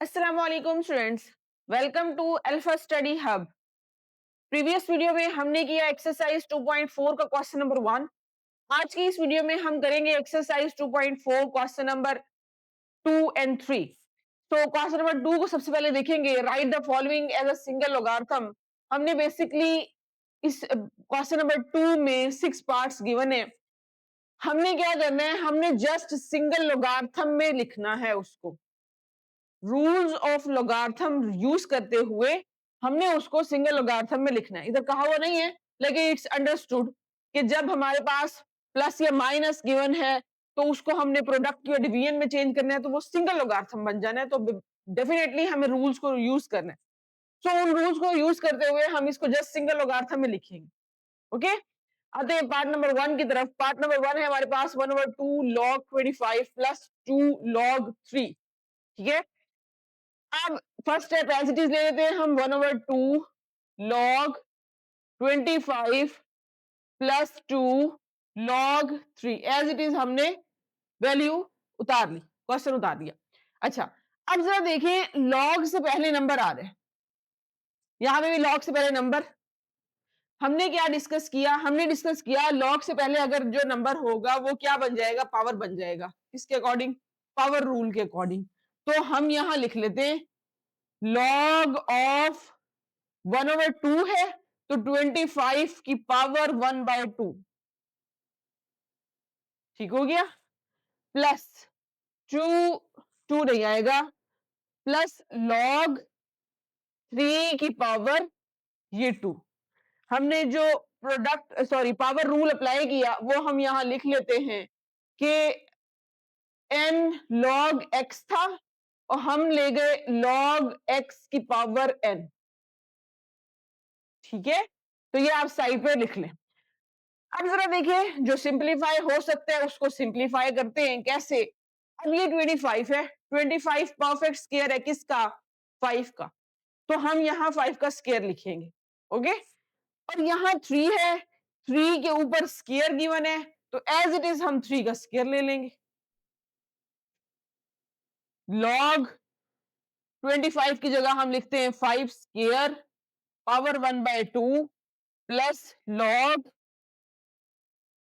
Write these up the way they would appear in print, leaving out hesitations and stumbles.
अस्सलाम वालेकुम students, welcome to Alpha Study Hub. Previous video में हमने किया एक्सरसाइज 2.4 का क्वेश्चन नंबर 1। आज की इस वीडियो में हम करेंगे एक्सरसाइज 2.4 क्वेश्चन नंबर 2 एंड 3। तो क्वेश्चन नंबर 2 को सबसे पहले देखेंगे, write the following as a single logarithm. हमने बेसिकली इस क्वेश्चन नंबर 2 में 6 पार्ट्स गिवन है। हमने क्या करना है, हमने जस्ट सिंगल लॉगरिथम में लिखना है उसको। रूल्स ऑफ लॉगरिथम यूज करते हुए हमने उसको सिंगल लॉगरिथम में लिखना है। इधर कहा हुआ नहीं है, लेकिन इट्स अंडरस्टूड कि जब हमारे पास प्लस या माइनस गिवन है तो उसको हमने प्रोडक्ट या डिवीजन में चेंज करना है, तो वो सिंगल लॉगरिथम बन जाना है। तो डेफिनेटली हमें रूल्स को यूज करना है। सो उन रूल्स को यूज करते हुए हम इसको जस्ट सिंगल लॉगरिथम में लिखेंगे। ओके, आते हैं पार्ट नंबर 1 की तरफ। पार्ट नंबर 1 है हमारे पास 1/2 log 25 प्लस 2 log 3। ठीक है, अब first step as it is ले लेते हैं हम। 1/2 log 25 plus 2 log 3 as it is हमने वैल्यू उतार ली, क्वेश्चन उतार दिया। अच्छा, अब जरा देखें, log से पहले नंबर आ रहे हैं, यहां पे भी log से पहले नंबर। हमने क्या डिस्कस किया, हमने डिस्कस किया log से पहले अगर जो नंबर होगा वो क्या बन जाएगा, पावर बन जाएगा। किसके अकॉर्डिंग? पावर रूल के अकॉर्डिंग। तो हम यहां लिख लेते हैं log ऑफ 1/2 है तो 25 की पावर 1/2। ठीक हो गया, प्लस 2, 2 नहीं आएगा, प्लस log 3 की पावर ये 2। हमने जो product sorry power rule apply किया वो हम यहां लिख लेते हैं कि n log x था और हम ले गए log x की पावर n। ठीक है, तो ये आप साइड पे लिख लें। अब जरा देखिए, जो सिंप्लीफाई हो सकता है उसको सिंप्लीफाई करते हैं। कैसे? अब ये 25 है, 25 परफेक्ट स्क्वायर है किसका? 5 का। तो हम यहाँ 5 का स्क्वायर लिखेंगे। ओके, और यहाँ 3 है, 3 के ऊपर स्क्वायर गिवन है तो एज इट इज हम 3 का स्क्वायर ले लेंगे। लॉग 25 की जगह हम लिखते हैं 5 square power 1/2 plus log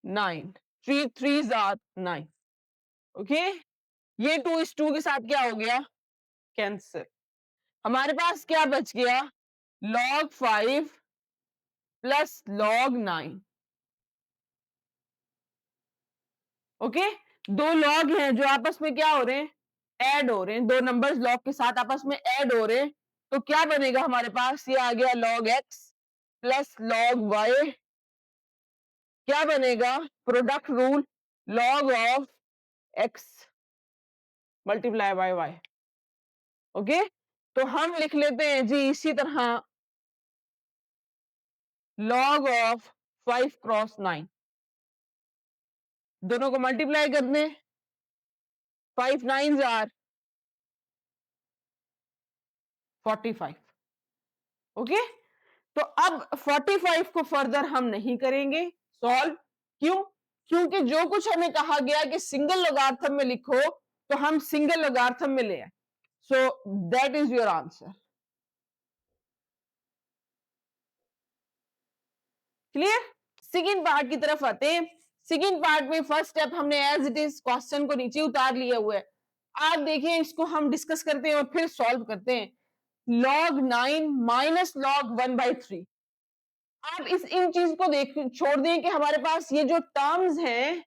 9। 3 3s are 9। Okay, ये 2 इस 2 के साथ क्या हो गया? कैंसिल। हमारे पास क्या बच गया? log 5 plus log 9। ओके, दो लॉग हैं जो आपस में क्या हो रहे हैं? ऐड हो रहे हैं। दो नंबर्स लॉग के साथ आपस में ऐड हो रहे हैं, तो क्या बनेगा हमारे पास? ये आ गया log x plus log y। क्या बनेगा? Product rule, log of x multiply by y। Okay, तो हम लिख लेते हैं जी इसी तरह log ऑफ 5 क्रॉस 9। दोनों को मल्टीप्लाई कर दें, 5 9s आर 45। ओके, तो अब 45 को फर्दर हम नहीं करेंगे सॉल्व। क्यों? क्योंकि जो कुछ हमें कहा गया कि सिंगल लॉगरिथम में लिखो तो हम सिंगल लॉगरिथम में ले आए। सो that is your answer. Clear? Second part की तरफ आते हैं। सेकेंड पार्ट में फर्स्ट स्टेप हमने एज इट इज क्वेश्चन को नीचे उतार लिया हुआ है। आप देखिए, इसको हम डिस्कस करते हैं और फिर सॉल्व करते हैं। log 9 minus log 1/3। आप इस इन चीज को देख छोड़ दें कि हमारे पास ये जो टर्म्स हैं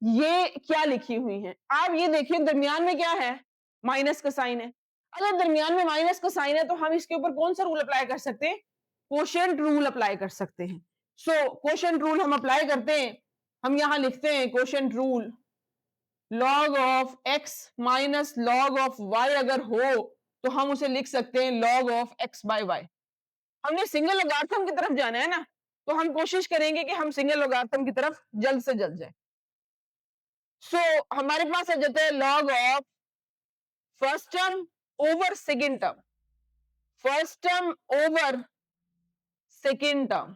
ये क्या लिखी हुई हैं। आप ये देखिए, दरमियान में क्या है? माइनस का साइन है। अगर दरमियान में माइनस का साइन है तो हम इसके ऊपर कौन सा रूल अप्लाई कर सकते हैं? कोशेंट रूल अप्लाई कर सकते हैं। सो कोशेंट रूल हम अप्लाई करते हैं। हम यहां लिखते हैं quotient rule, log of x minus log of y अगर हो तो हम उसे लिख सकते हैं log of x by y। हमने सिंगल लॉगरिथम की तरफ जाना है ना, तो हम कोशिश करेंगे कि हम सिंगल लॉगरिथम की तरफ जल्द से जल्द जाए। सो हमारे पास आ जाता है log of first term over second term, first term over second term.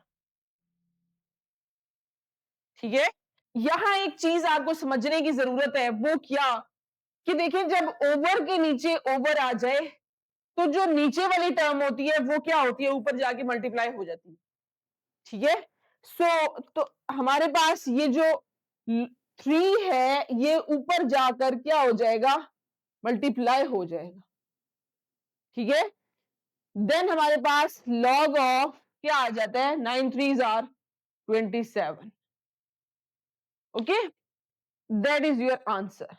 ठीक है, यहां एक चीज आपको समझने की जरूरत है, वो क्या कि देखिए, जब ओवर के नीचे ओवर आ जाए तो जो नीचे वाली टर्म होती है वो क्या होती है, ऊपर जाके मल्टीप्लाई हो जाती है। ठीक है, सो तो हमारे पास ये जो 3 है ये ऊपर जाकर क्या हो जाएगा, मल्टीप्लाई हो जाएगा। ठीक है, देन हमारे पास लॉग ऑफ क्या आ जाता है, 9 3s are 27। Okay, that is your answer.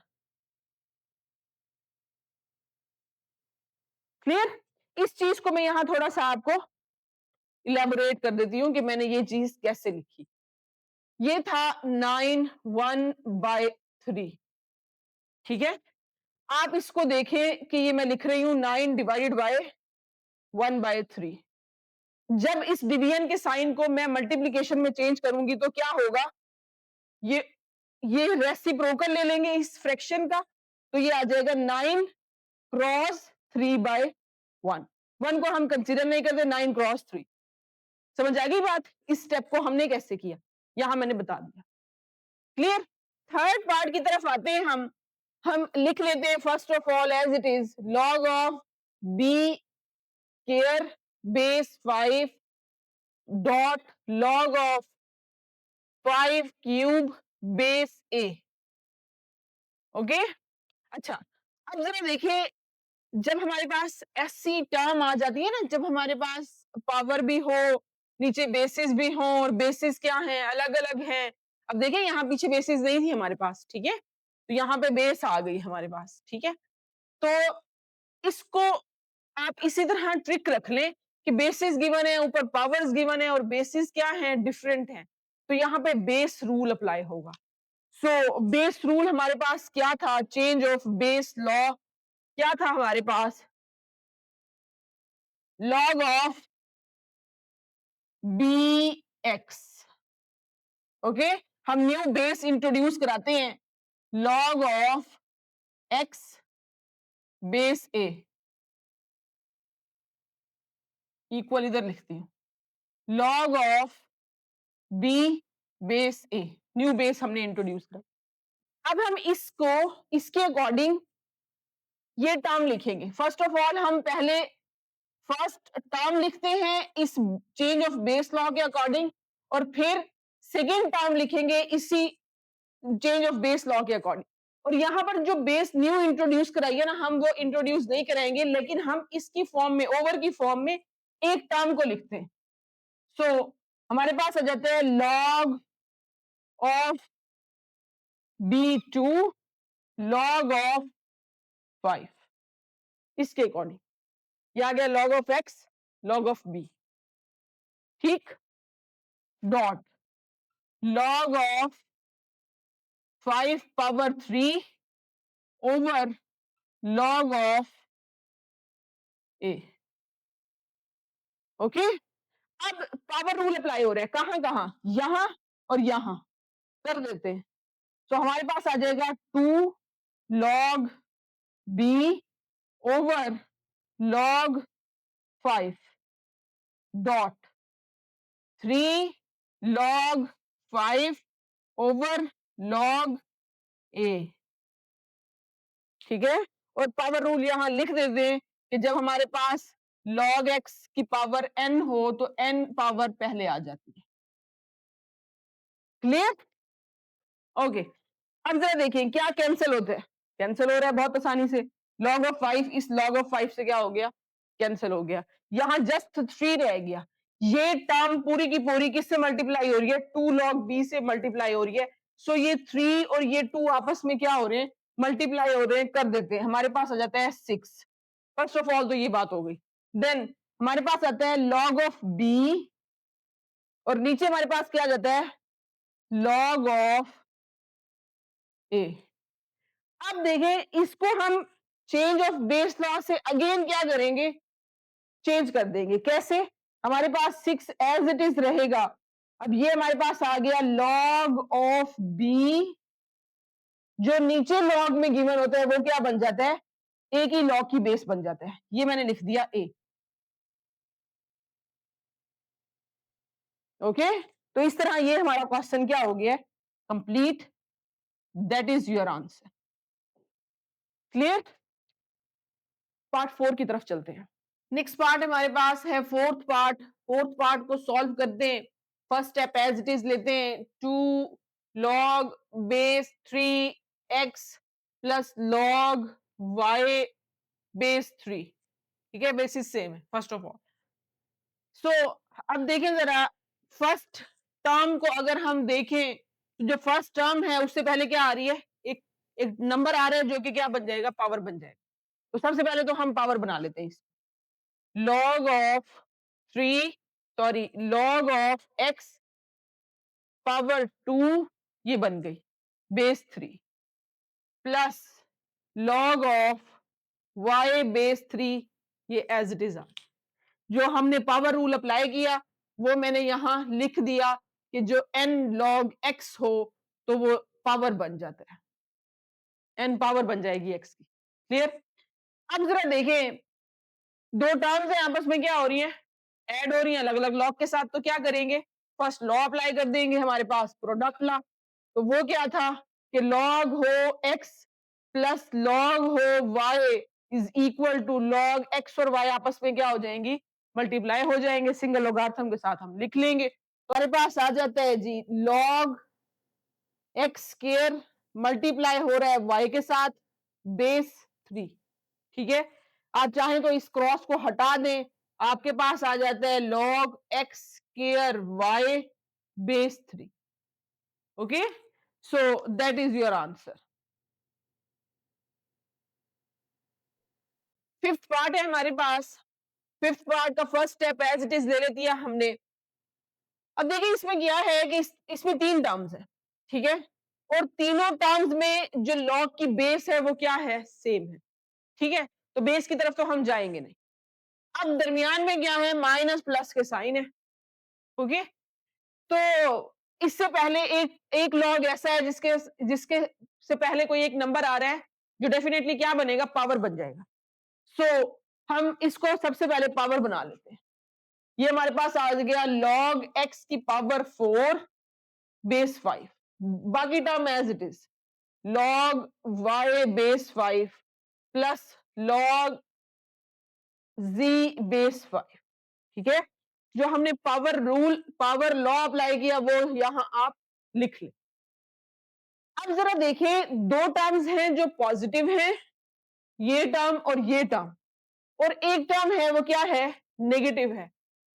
Clear? इस चीज को मैं यहां थोड़ा सा आपको इलेबोरेट कर देती हूं कि मैंने ये चीज कैसे लिखी। ये था 9 1/3। ठीक है, आप इसको देखें कि ये मैं लिख रही हूं 9 डिवाइडेड बाय 1/3। जब इस डिवीजन के साइन को मैं मल्टीप्लीकेशन में चेंज करूंगी तो क्या होगा, ये ये रेसिप्रोकल ले लेंगे इस फ्रैक्शन का, तो ये आ जाएगा 9 क्रॉस 3/1। 1 को हम कंसीडर नहीं करते, 9 क्रॉस 3। समझ आ गई बात? इस स्टेप को हमने कैसे किया, यहां मैंने बता दिया। क्लियर? थर्ड पार्ट की तरफ आते हैं हम लिख लेते हैं first of all as it is, log of b square base 5 dot log of 5 cube base a. Okay, अच्छा, अब जरा देखिए, जब हमारे पास ऐसी टर्म आ जाती है ना, जब हमारे पास पावर भी हो, नीचे बेसिस भी हो, और बेसिस क्या है, अलग अलग है। अब देखिए यहाँ पीछे बेसिस नहीं थी हमारे पास, ठीक है, तो यहाँ पे बेस आ गई हमारे पास। ठीक है, तो इसको आप इसी तरह ट्रिक रख लें कि बेसिस गिवन है, ऊपर पावर्स गिवन है, और बेसिस क्या है, डिफरेंट है, तो यहाँ पे बेस रूल अप्लाई होगा। सो बेस रूल हमारे पास क्या था, चेंज ऑफ बेस लॉ क्या था हमारे पास, log of B X. Okay, हम न्यू बेस इंट्रोड्यूस कराते हैं, log of X base A equal, इधर लिखती हूं log of B base A, new base हमने इंट्रोड्यूस करा। अब हम इसको इसके अकॉर्डिंग ये टर्म लिखेंगे। फर्स्ट ऑफ ऑल हम पहले फर्स्ट टर्म लिखते हैं इस चेंज ऑफ बेस लॉ के अकॉर्डिंग, और फिर सेकेंड टर्म लिखेंगे इसी चेंज ऑफ बेस लॉ के अकॉर्डिंग। और यहां पर जो बेस न्यू इंट्रोड्यूस कराई है ना, हम वो इंट्रोड्यूस नहीं कराएंगे, लेकिन हम इसकी फॉर्म में, ओवर की फॉर्म में एक टर्म को लिखते हैं। सो हमारे पास आ जाता है log of b2 log of 5, इसके अकॉर्डिंग ये आ गया log of x log of b। ठीक, dot log of 5 power 3 over log of a। Okay, अब पावर रूल अप्लाई हो रहा है, कहां कहां, यहां और यहां कर देते हैं। तो हमारे पास आ जाएगा 2 log B over log 5 dot 3 log 5 over log A. ठीक है, और पावर रूल यहां लिख देते हैं कि जब हमारे पास log x की पावर n हो तो n पावर पहले आ जाती है। क्लियर? ओके, अब जरा देखें क्या कैंसिल होता है, कैंसिल हो रहा है बहुत आसानी से। log ऑफ 5 इस log ऑफ 5 से क्या हो गया, कैंसिल हो गया, यहां जस्ट 3 रह गया। ये टर्म पूरी की पूरी किससे मल्टीप्लाई हो रही है, 2 log b से मल्टीप्लाई हो रही है। सो ये 3 और ये 2 आपस में क्या हो रहे हैं, मल्टीप्लाई हो रहे हैं, कर देते हैं, हमारे पास आ जाता है 6। फर्स्ट ऑफ ऑल तो ये बात हो गई। देन हमारे पास आता है log ऑफ b, और नीचे हमारे पास क्या आ जाता है, log ऑफ a। अब देखें इसको हम चेंज ऑफ बेस लॉ से अगेन क्या करेंगे, चेंज कर देंगे। कैसे, हमारे पास 6 एज इट इज रहेगा। अब ये हमारे पास आ गया log ऑफ b, जो नीचे log में गिवन होता है वो क्या बन जाता है, a की log की बेस बन जाता है। ये मैंने लिख दिया a। ओके, तो इस तरह ये हमारा क्वेश्चन क्या हो गया, complete. That is your answer. Clear? Part 4 की तरफ चलते हैं। नेक्स्ट पार्ट हमारे पास है फोर्थ पार्ट को सॉल्व करते हैं। First step as it is लेते हैं, 2 log base 3x plus log y base 3। ठीक है, बेसिस सेम है फर्स्ट ऑफ ऑल। सो अब देखें जरा, फर्स्ट टर्म को अगर हम देखें तो जो फर्स्ट टर्म है उससे पहले क्या आ रही है, एक एक नंबर आ रहा है जो कि क्या बन जाएगा, पावर बन जाएगा। तो सबसे पहले तो हम पावर बना लेते हैं। log of 3 sorry log of x power 2 ये बन गई base 3 plus log of y base 3 ये एज इट इज आ, जो हमने पावर रूल अप्लाई किया वो मैंने यहां लिख दिया कि जो n log x हो तो वो पावर बन जाता है, n पावर बन जाएगी x की। क्लियर? अब जरा देखें, दो टर्म्स है आपस में क्या हो रही है, ऐड हो रही है अलग अलग लॉग के साथ। तो क्या करेंगे, फर्स्ट लॉ अप्लाई कर देंगे, हमारे पास प्रोडक्ट लॉ। तो वो क्या था कि लॉग हो x प्लस लॉग हो y is equal to log x और y आपस में क्या हो जाएंगी, मल्टीप्लाई हो जाएंगे, सिंगल लोगारिथम के साथ हम लिख लेंगे। तो हमारे पास आ जाता है जी लॉग x स्क्वायर मल्टीप्लाई हो रहा है y के साथ बेस 3। ठीक है, आप चाहें तो इस क्रॉस को हटा दें, आपके पास आ जाता है log x square y base 3। Okay, so that is your answer. Fifth part है हमारे पास। फिफ्थ पार्ट का first step as it is ले लेती है हमने। अब देखिए इसमें क्या है कि इसमें तीन टर्म्स है। ठीक है, और तीनों टर्म्स में जो log की बेस है वो क्या है, सेम है। ठीक है, तो बेस की तरफ तो हम जाएंगे नहीं। अब दरमियान में क्या है, माइनस प्लस के साइन है। ओके, तो इससे पहले एक एक लॉग ऐसा है जिसके जिसके से पहले कोई एक नंबर आ रहा है जो डेफिनेटली क्या बनेगा, पावर बन जाएगा। सो हम इसको सबसे पहले पावर बना लेते हैं। ये हमारे पास आ गया log x की पावर 4 बेस 5, बाकी term as it is log y base 5 plus log z base 5। ठीक है, जो हमने power rule power law apply किया वो यहां आप लिख लें। अब जरा देखें, दो टर्म्स हैं जो पॉजिटिव हैं, ये टर्म और ये टर्म, और एक टर्म है वो क्या है, नेगेटिव है।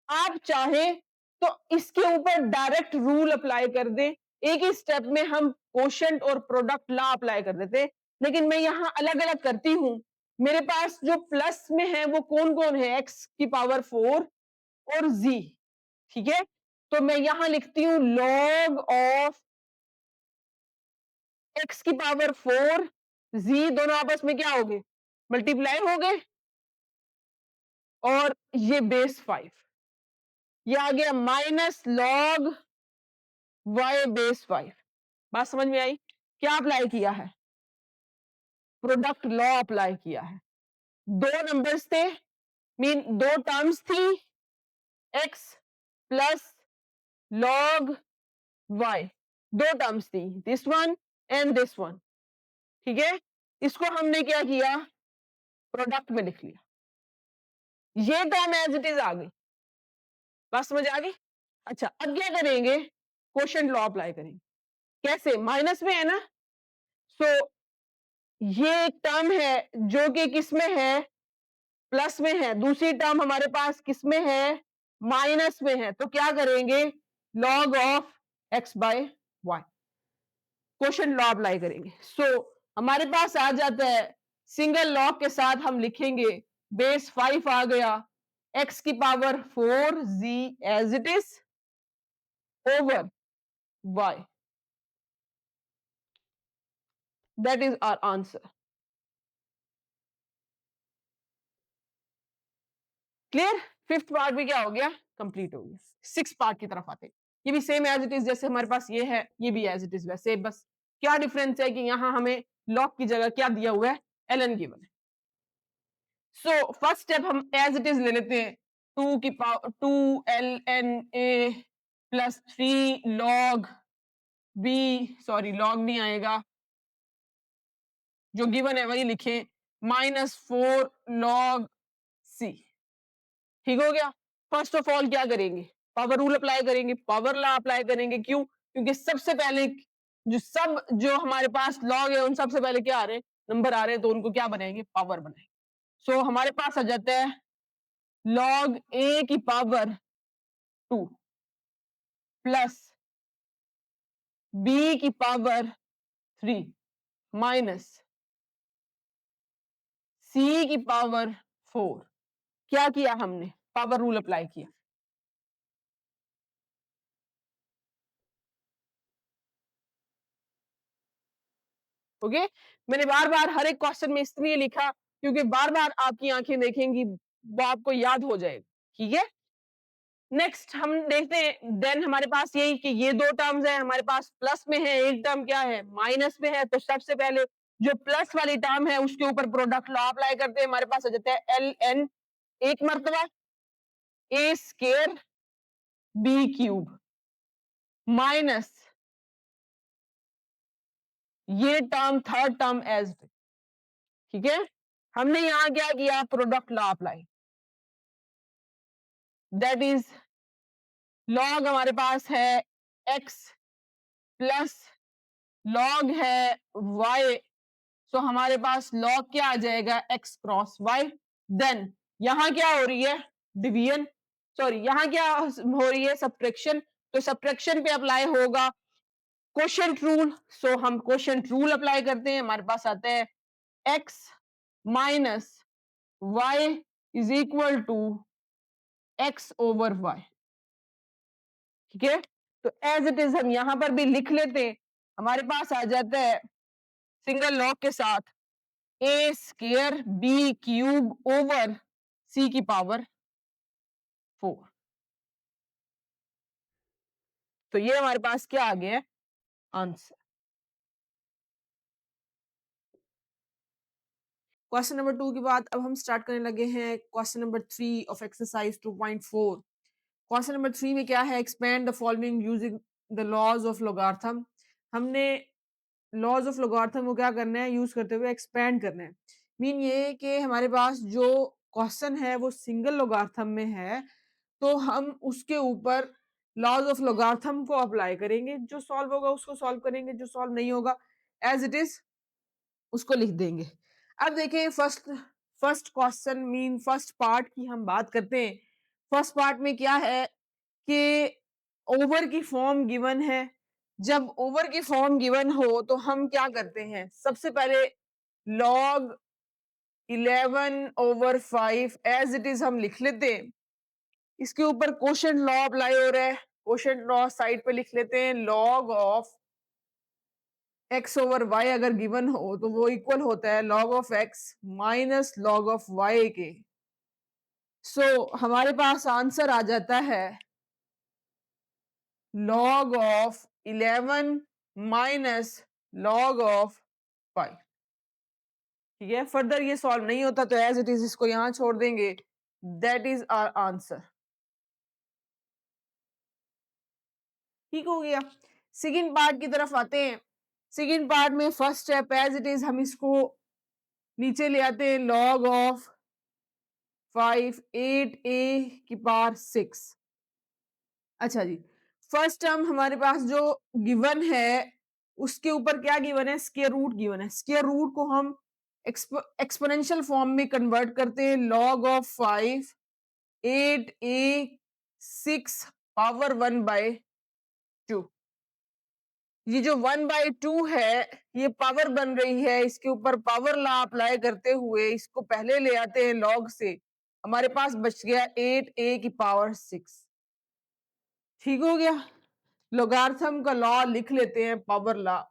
आप चाहें तो इसके ऊपर डायरेक्ट रूल अप्लाई कर दें, एक ही स्टेप में हम कोशेंट और प्रोडक्ट लॉ अप्लाई कर देते, लेकिन मैं यहां अलग अलग करती हूं। मेरे पास जो प्लस में है वो कौन कौन है, एक्स की पावर 4 और जी। ठीक है, तो मैं यहां लिखती हूं log ऑफ एक्स की पावर 4 जी, दोनों आपस में क्या हो गए, मल्टीप्लाई हो गए, और ये बेस 5, ये आ गया माइनस log y बेस 5। बात समझ में आई? क्या अप्लाई किया है, प्रोडक्ट लॉ अप्लाई किया है। दो नंबर्स थे, मीन दो टर्म्स थी, x प्लस log y, दो टर्म्स थी, this one and this one. ठीक है, इसको हमने क्या किया, प्रोडक्ट में लिख लिया, ये टर्म एज इट इज आ गई। बात समझ आ गई? अच्छा, अब क्या करेंगे, क्वोशिएंट लॉ अप्लाई करेंगे। कैसे, माइनस में है ना, सो ये एक टर्म है जो कि किस में है, प्लस में है, दूसरी टर्म हमारे पास किस में है, माइनस में है। तो क्या करेंगे, log of x by y, quotient law apply करेंगे। सो हमारे पास आ जाता है, सिंगल लॉग के साथ हम लिखेंगे, बेस 5 आ गया, एक्स की power 4 z as it is over y, that is our answer. Clear? Fifth part भी क्या हो गया, कंप्लीट हो गया। सिक्स पार्ट की तरफ आते हैं, ये भी सेम एज इट इज, जैसे हमारे पास ये है, ये भी एज इट इज वैसे, बस क्या डिफरेंस है कि यहां हमें लॉग की जगह क्या दिया हुआ है, एलन गिवन है। सो फर्स्ट स्टेप हम एज इट इज ले लेते हैं, 2 की power 2 L N a plus 3 log b, sorry log नहीं आएगा, जो गिवन है वही लिखें, -4 log c। ठीक हो गया। फर्स्ट ऑफ ऑल क्या करेंगे, पावर रूल अप्लाई करेंगे, पावर लॉ अप्लाई करेंगे। क्यों? क्योंकि सबसे पहले जो हमारे पास लॉग है उन सबसे पहले क्या आ रहे हैं, नंबर आ रहे हैं, तो उनको क्या बनाएंगे, पावर बनाएंगे। सो हमारे पास आ जाता है log a की पावर 2 प्लस b की पावर 3 माइनस c की पावर 4। क्या किया हमने, पावर रूल अप्लाई किया। ओके, मैंने बार बार हर एक क्वेश्चन में इसलिए लिखा क्योंकि बार बार आपकी आंखें देखेंगी, वो आपको याद हो जाएगा। ठीक है, नेक्स्ट हम देखते हैं। देन हमारे पास यही कि ये दो टर्म्स है, हमारे पास प्लस में है, एक टर्म क्या है, माइनस में है। तो सबसे पहले जो प्लस वाली टर्म है उसके ऊपर प्रोडक्ट लॉ अप्लाई करते हैं। हमारे पास आ जाता है एल एन एक मर्तबा ए स्केयर बी क्यूब माइनस ये टर्म थर्ड टर्म एज। ठीक है, हमने यहां क्या किया, product law apply. That is log हमारे पास है x प्लस लॉग है y। सो हमारे पास लॉग क्या आ जाएगा, x क्रॉस y। देन यहां क्या हो रही है, डिवीजन, सॉरी यहां क्या हो रही है, सब्ट्रैक्शन। तो सब्ट्रैक्शन पे अप्लाई होगा क्वोशिएंट रूल। सो हम क्वोशिएंट रूल अप्लाई करते हैं। हमारे पास आता है x minus y is equal to x over y। ठीक है, तो एज इट इज हम यहां पर भी लिख लेते हैं। हमारे पास आ जाता है सिंगल लॉग के साथ ए स्केयर बी क्यूब ओवर सी की पावर 4। तो ये हमारे पास क्या आ गया है, आंसर। क्वेश्चन नंबर 2 के बाद अब हम स्टार्ट करने लगे हैं question number 3 of exercise 2.4। Question number 3 में क्या है, expand the following using the laws of logarithm. हमने लॉज ऑफ लोगार्थम को क्या करना है, यूज करते हुए एक्सपेंड करना है। मीन ये कि हमारे पास जो क्वेश्चन है वो सिंगल लोगार्थम में है, तो हम उसके ऊपर लॉज ऑफ लोगार्थम को अप्लाई करेंगे। जो सॉल्व होगा उसको सॉल्व करेंगे, जो सॉल्व नहीं होगा एज इट इज उसको लिख देंगे। अब देखें first question mean first part की हम बात करते हैं। फर्स्ट पार्ट में क्या है कि ओवर की फॉर्म गिवन है। जब ओवर की फॉर्म गिवन हो तो हम क्या करते हैं, सबसे पहले log 11 over 5 as it is हम लिख लेते हैं। इसके ऊपर क्वोशिएंट लॉ अप्लाई हो रहा है। क्वोशिएंट लॉ साइड पे लिख लेते हैं, log of x over y अगर गिवन हो तो वो इक्वल होता है log of x minus log of y के। हमारे पास आंसर आ जाता है log of 11 minus log of 5। ठीक है, फर्दर ये सॉल्व नहीं होता तो एज इट इज इसको यहां छोड़ देंगे। That is our answer. ठीक हो गया। सेकंड पार्ट की तरफ आते हैं। सेकंड पार्ट में first step as it is हम इसको नीचे ले आते हैं, log ऑफ 5 8a की पावर 6। अच्छा जी, फर्स्ट टर्म हमारे पास जो गिवन है उसके ऊपर क्या गिवन है, स्क्वायर रूट गिवन है। स्क्वायर रूट को हम एक्सपोनेंशियल फॉर्म में कन्वर्ट करते हैं, log ऑफ 5 8a 6 पावर 1/2। ये जो 1/2 है ये पावर बन रही है, इसके ऊपर पावर लॉ अप्लाई करते हुए इसको पहले ले आते हैं log से। हमारे पास बच गया 8a की पावर 6। ठीक हो गया, लोगार्थम का लॉ लिख लेते हैं, पावर लॉ।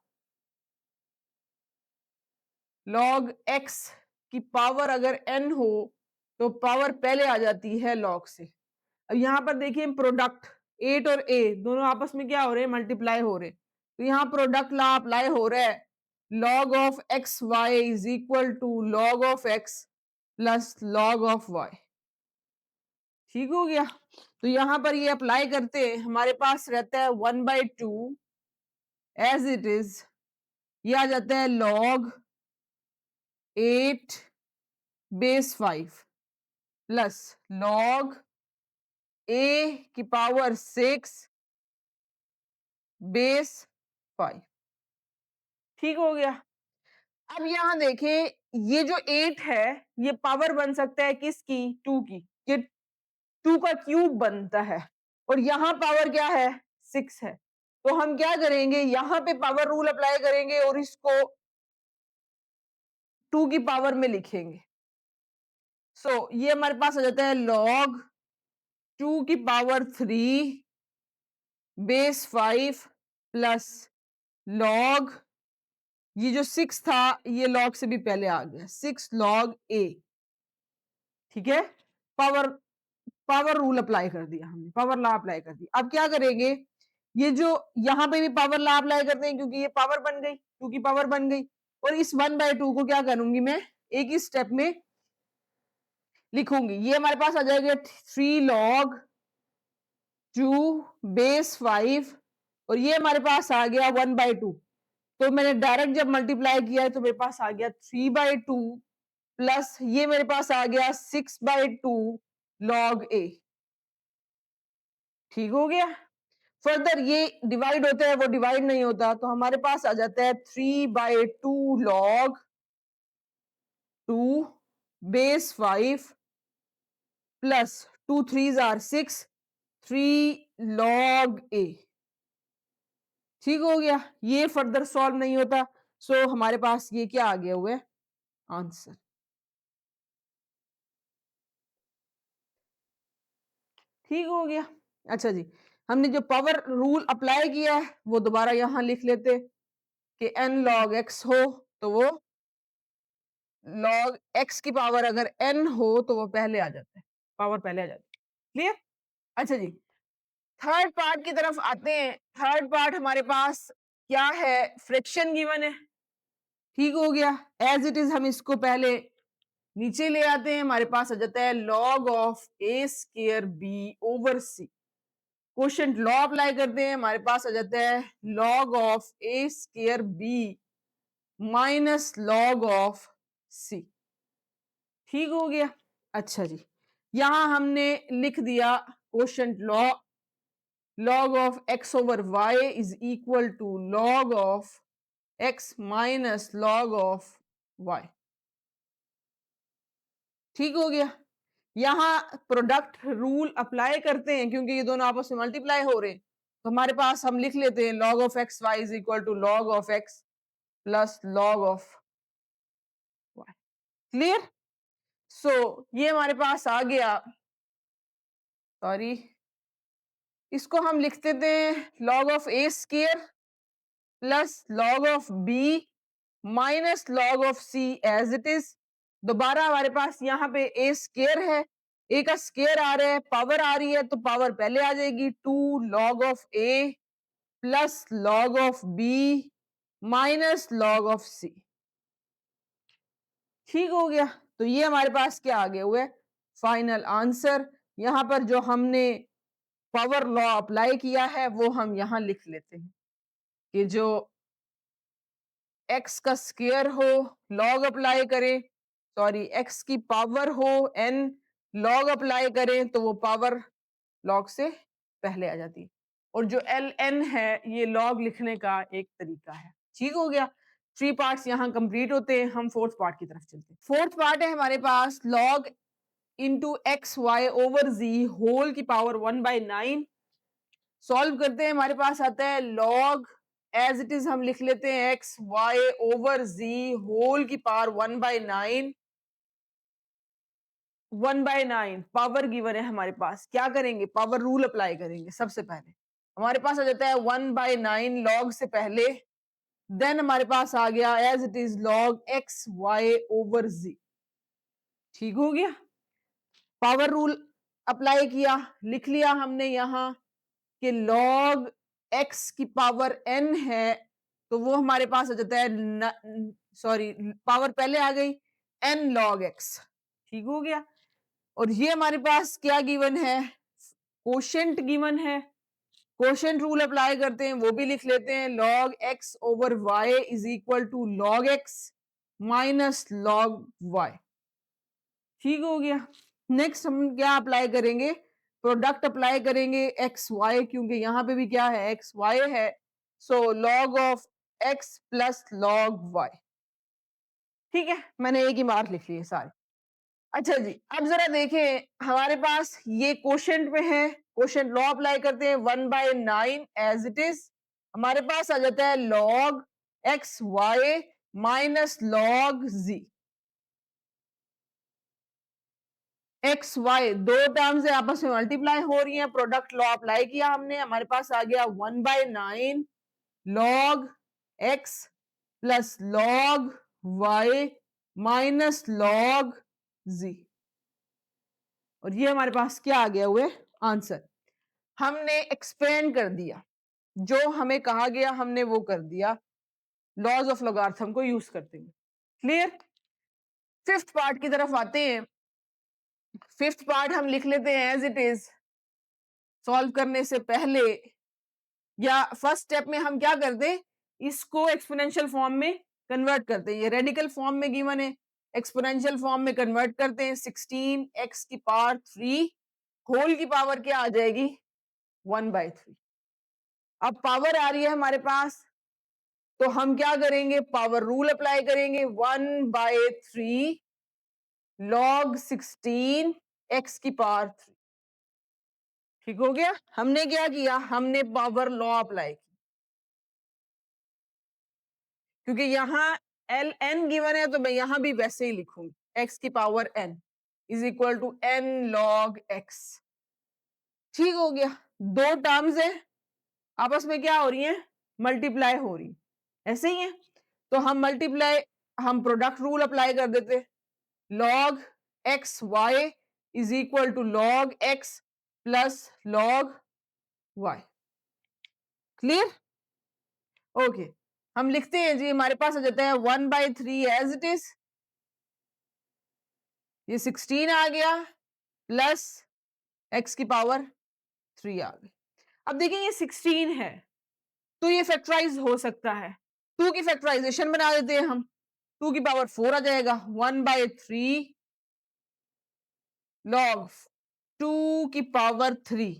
log x की पावर अगर n हो तो पावर पहले आ जाती है log से। अब यहां पर देखिए प्रोडक्ट 8 और a दोनों आपस में क्या हो रहे हैं, मल्टीप्लाई हो रहे हैं। तो यहाँ प्रोडक्ट लॉ अप्लाई हो रहा है, log of x y is equal to log of x plus log of y। ठीक हो गया, तो यहां पर ये अप्लाई करते हैं, हमारे पास रहता है 1/2 एज इट इज। ये आ जाता है log 8 बेस 5 प्लस लॉग ए की पावर 6 बेस 5। ठीक हो गया। अब यहां देखें ये जो 8 है ये पावर बन सकता है किसकी? 2 की। ये 2 का क्यूब बनता है और यहां पावर क्या है? 6 है। तो हम क्या करेंगे, यहां पे पावर रूल अप्लाई करेंगे और इसको 2 की पावर में लिखेंगे। ये हमारे पास आ जाता है लॉग 2 की पावर 3 बेस 5 प्लस लॉग, ये जो 6 था ये लॉग से भी पहले आ गया, 6 लॉग ए। ठीक है, पावर पावर रूल अप्लाई कर दिया हमने, पावर लॉ अप्लाई कर दिया। अब क्या करेंगे, ये जो यहां पे भी पावर लॉ अप्लाई करते हैं क्योंकि ये पावर बन गई, 2 की पावर बन गई। और इस 1/2 को क्या करूंगी मैं, एक ही स्टेप में लिखूंगी। ये हमारे पास आ जाएगा 3 लॉग 2 बेस 5 और ये हमारे पास आ गया 1/2। तो मैंने डायरेक्ट जब मल्टीप्लाई किया है तो मेरे पास आ गया 3/2 प्लस ये मेरे पास आ गया 6/2 लॉग ए। ठीक हो गया। फर्दर ये डिवाइड होता है, वो डिवाइड नहीं होता, तो हमारे पास आ जाता है 3/2 log 2 base 5 plus 2 3s or 6 3 log A. ठीक हो गया। ये फर्दर सॉल्व नहीं होता, सो हमारे पास ये क्या आ गया हुआ है, आंसर। ठीक हो गया। अच्छा जी, हमने जो पावर रूल अप्लाई किया है वो दोबारा यहां लिख लेते कि n log x हो तो वो log x की पावर अगर n हो तो वो पहले आ जाता है, पावर पहले आ जाती है। क्लियर? अच्छा जी, थर्ड पार्ट की तरफ आते हैं। थर्ड पार्ट हमारे पास क्या है, फ्रैक्शन गिवन है। ठीक हो गया। एज इट इज हम इसको पहले नीचे ले आते हैं, हमारे पास आ जाता है log of a square b over c। Quotient law apply करते हैं, हमारे पास आ जाता है log of a square b minus log of c। ठीक हो गया। अच्छा जी, यहां हमने लिख दिया quotient law, log of x over y is equal to log of x minus log of y। ठीक हो गया। यहां प्रोडक्ट रूल अप्लाई करते हैं क्योंकि ये दोनों आपस में मल्टीप्लाई हो रहे हैं, तो हमारे पास हम लिख लेते हैं log of x y is equal to log of x plus log of y। Clear? ये हमारे पास आ गया, सॉरी इसको हम लिख देते हैं log of a square plus log of b minus log of c as it is. दोबारा हमारे पास यहाँ पे a स्क्वायर है, a का स्क्वायर आ रहा है, पावर आ रही है तो पावर पहले आ जाएगी, 2 log of a plus log of b minus log of c। ठीक हो गया। तो ये हमारे पास क्या आ गया हुआ है, फाइनल आंसर। यहां पर जो हमने पावर लॉ अप्लाई किया है वो हम यहां लिख लेते हैं कि जो x का स्क्वायर हो log अप्लाई करें, सॉरी x की पावर हो n log अप्लाई करें तो वो पावर log से पहले आ जाती है। और जो ln है ये log लिखने का एक तरीका है। ठीक हो गया। 3 पार्ट्स यहाँ कंप्लीट होते हैं, हम फोर्थ पार्ट की तरफ चलते हैं। फोर्थ पार्ट है हमारे पास log into X Y over G whole की पावर 1/9। सॉल्व करते हैं, हमारे पास आता है log एज इट इज हम लिख लेते हैं x Y over G whole की पावर 1/9। 1/9 पावर गिवन है हमारे पास, क्या करेंगे, पावर रूल अप्लाई करेंगे। सबसे पहले हमारे पास आ जाता है 1/9 log से पहले, देन हमारे पास आ गया as it is log x Y over G. ठीक हो गया। पावर रूल अप्लाई किया, लिख लिया हमने यहां कि log x की पावर n है तो वो हमारे पास आ जाता है, सॉरी पावर पहले आ गई, n log x। ठीक हो गया। और ये हमारे पास क्या गिवन है, कोशेंट गिवन है। कोशेंट रूल अप्लाई करते हैं, वो भी लिख लेते हैं log x over y is equal to log x minus log y। ठीक हो गया। नेक्स्ट हम क्या अप्लाई करेंगे, प्रोडक्ट अप्लाई करेंगे एक्स वाई, क्योंकि यहाँ पे भी क्या है, एक्स वाई है, so log of x plus log y. ठीक है, मैंने एक ही मार्क लिख लिए सारे। अच्छा जी, अब जरा देखें हमारे पास ये क्वोशंट में है, क्वोशंट लॉ अप्लाई करते हैं, 1/9 एज इट इज हमारे पास आ जाता है log x y minus log z. X y दो टर्म से आपस में मल्टीप्लाई हो रही हैं, प्रोडक्ट लॉ अप्लाई किया हमने, हमारे पास आ गया 1/9 log x plus log y minus log z, और ये हमारे पास क्या आ गया हुए आंसर। हमने एक्सपेंड कर दिया, जो हमें कहा गया हमने वो कर दिया, लॉज ऑफ लॉगारिथम को यूज करते हुए। क्लियर। फिफ्थ पार्ट की तरफ आते हैं। फिफ्थ पार्ट हम लिख लेते हैं एज इट इज। सॉल्व करने से पहले या फर्स्ट स्टेप में हम क्या करते हैं, इसको एक्सपोनेंशियल फॉर्म में कन्वर्ट करते हैं। ये रेडिकल फॉर्म में गिवन है, एक्सपोनेंशियल फॉर्म में कन्वर्ट करते हैं। 16x की पावर 3 होल की पावर क्या आ जाएगी, 1/3। अब पावर आ रही है हमारे पास, तो हम क्या करेंगे, पावर रूल अप्लाई करेंगे, 1/3 log 16 x की पावर 3। ठीक हो गया। हमने क्या किया, हमने पावर लॉ अप्लाई की, क्योंकि यहाँ एल एन गिवन है, तो मैं यहां भी वैसे ही लिखूंगी, x की power n is equal to n log x। ठीक हो गया। दो टर्म्स है, आपस में क्या हो रही है, मल्टीप्लाई हो रही, ऐसे ही है, तो हम मल्टीप्लाई, हम प्रोडक्ट रूल अप्लाई कर देते, log x y is equal to log x plus log y. Clear. Okay, हम लिखते हैं जी, हमारे पास आ जाता है 1/3 एज इट इज, ये 16 आ गया प्लस x की पावर 3 आ गई। अब देखिए ये 16 है, तो ये फैक्टराइज हो सकता है, 2 की फैक्टराइजेशन बना देते हैं हम, 2 की पावर 4 आ जाएगा, 1/3 log 2 की पावर 3,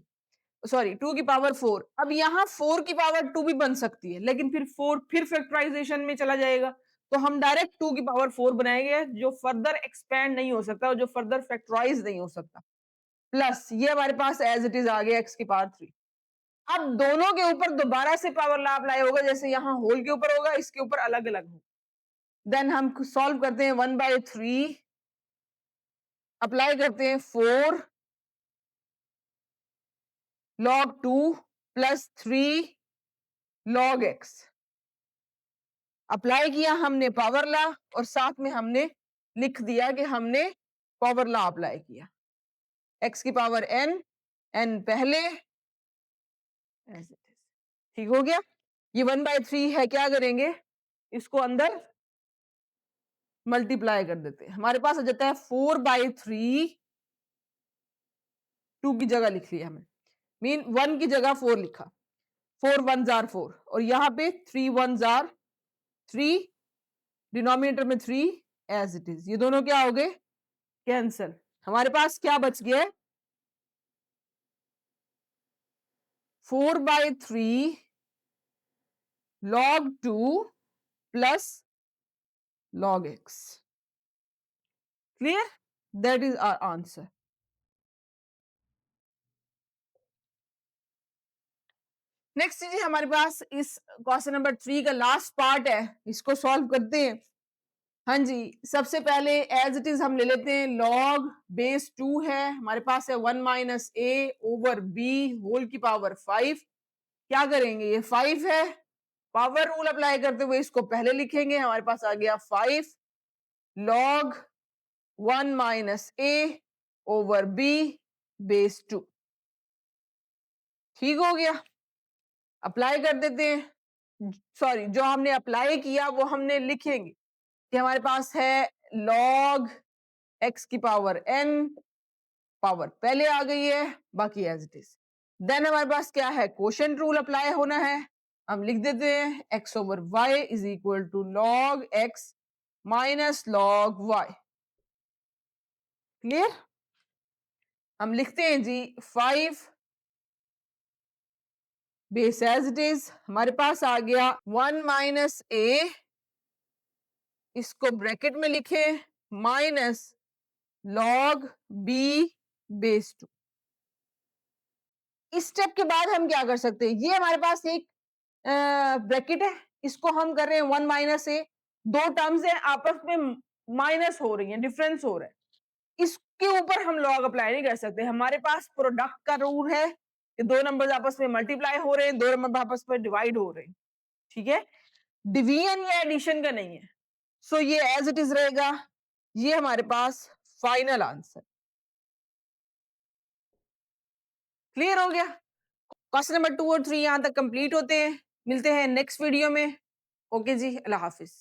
सॉरी 2 की पावर 4। अब यहाँ 4 की पावर 2 भी बन सकती है, लेकिन फिर 4 फिर फैक्टराइजेशन में चला जाएगा, तो हम डायरेक्ट 2 की पावर 4 बनाएंगे, जो फर्दर एक्सपेंड नहीं हो सकता और जो फर्दर फैक्टराइज नहीं हो सकता, प्लस ये हमारे पास एज इट इज आ गया x की पावर 3। अब दोनों के ऊपर दोबारा से पावर लॉ अप्लाई होगा, जैसे यहाँ होल के ऊपर होगा, इसके ऊपर अलग अलग होगा। देन हम सॉल्व करते हैं, 1/3 अप्लाई करते हैं 4 log 2 plus 3 log x। Apply किया हमने पावर लॉ, और साथ में हमने लिख दिया कि हमने पावर लॉ अप्लाई किया, x की पावर n, n पहले, ठीक हो गया। ये 1/3 है, क्या करेंगे, इसको अंदर मल्टीप्लाई कर देते हैं, हमारे पास आ जाता है 4/3, 2 की जगह लिख लिया हमने, मीन 1 की जगह 4 लिखा, 4 1 जार 4, और यहाँ पे 3 1 जार 3, डिनोमिनेटर में 3 एज इट इज, ये दोनों क्या हो गए, कैंसल। हमारे पास क्या बच गया है, 4/3 log 2 plus log x। Clear, that is our answer. Next जी, हमारे पास इस क्वेश्चन नंबर 3 का लास्ट पार्ट है, इसको सॉल्व करते हैं। हाँ जी, सबसे पहले एज इट इज हम ले लेते हैं, log बेस 2 है, हमारे पास है 1 minus a over b whole की पावर 5। क्या करेंगे, ये 5 है, पावर रूल अप्लाई करते हुए इसको पहले लिखेंगे, हमारे पास आ गया 5 log 1 minus a over b base 2। ठीक हो गया। अप्लाई कर देते हैं, सॉरी जो हमने अप्लाई किया वो हमने लिखेंगे कि हमारे पास है log x की पावर n, पावर पहले आ गई है, बाकी एज इट इज। देन हमारे पास क्या है, क्वोशंट रूल अप्लाई होना है, हम लिख देते हैं x over y is equal to log x minus log y। Clear? हम लिखते हैं जी 5 बेस एज इट इज, हमारे पास आ गया 1 माइनस ए, इसको ब्रैकेट में लिखे माइनस लॉग बी बेस 2। इस स्टेप के बाद हम क्या कर सकते हैं, ये हमारे पास एक ब्रैकेट है, इसको हम कर रहे हैं 1 माइनस ए, दो टर्म्स है आपस में माइनस हो रही है, डिफरेंस हो रहा है, इसके ऊपर हम लॉग अप्लाई नहीं कर सकते। हमारे पास प्रोडक्ट का रूल है कि दो नंबर्स आपस में मल्टीप्लाई हो रहे हैं, दो नंबर आपस में डिवाइड हो रहे हैं, ठीक है, डिवीजन या एडिशन का नहीं है। सो ये एज इट इज रहेगा, ये हमारे पास फाइनल आंसर। क्लियर हो गया? क्वेश्चन नंबर 2 और 3 यहां तक कंप्लीट होते हैं, मिलते हैं नेक्स्ट वीडियो में। ओके जी, अल्लाह हाफिज।